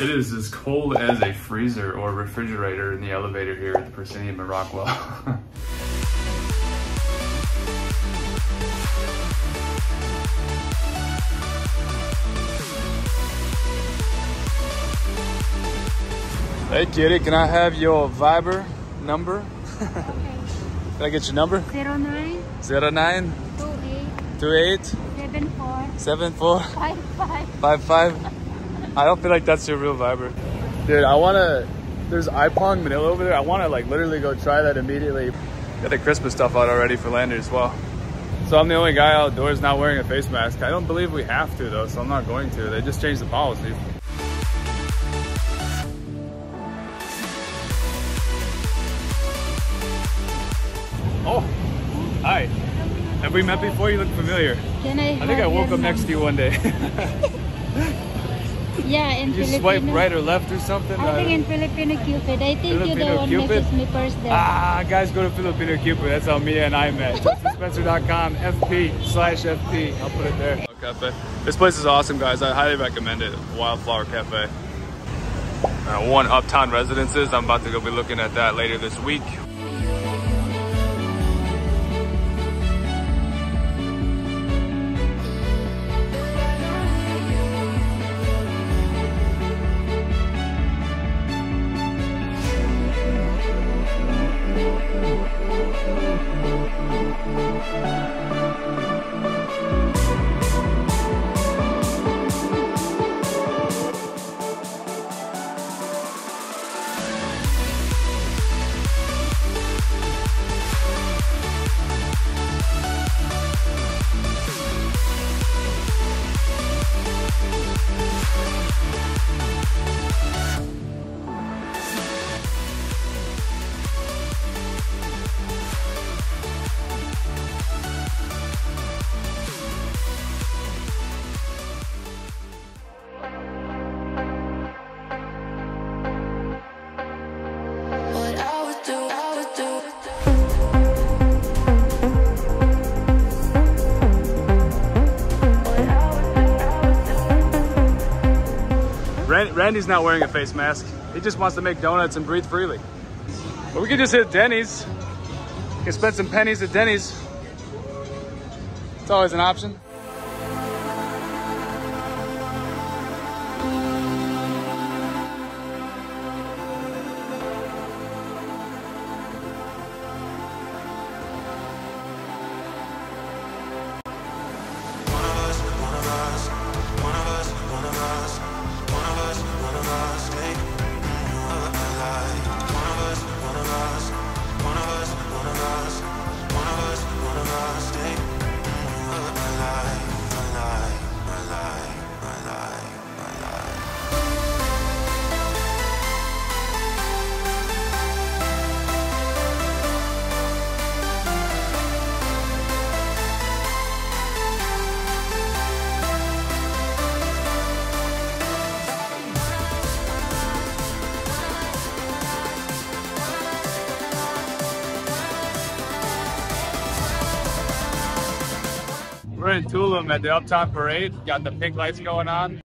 It is as cold as a freezer or refrigerator in the elevator here at the Proscenium in Rockwell. Hey kitty, can I have your Viber number? Okay. Can I get your number? 09 09 28 28 74 74 55. 55. I don't feel like that's your real Viber. Dude, I wanna, there's iPong Manila over there. I wanna like literally go try that immediately. Got the Christmas stuff out already for Lander as well. So I'm the only guy outdoors not wearing a face mask. I don't believe we have to though, so I'm not going to. They just changed the policy. Oh, hi. Have we met before? You look familiar. Can I think I woke up next to you one day. Yeah, in You Filipino. swipe right or left or something? I think in Filipino Cupid. I think you're the one Cupid? messaged me first there. Ah, guys, go to Filipino Cupid. That's how Mia and I met. JustinSpencer.com FP/FP. I'll put it there. Cafe. This place is awesome, guys. I highly recommend it. Wildflower Cafe. One Uptown Residences. I'm about to go be looking at that later this week. Randy's not wearing a face mask. He just wants to make donuts and breathe freely. But we could just hit Denny's. We can spend some pennies at Denny's. It's always an option. We're in Tulum at the Uptown Parade. Got the pink lights going on.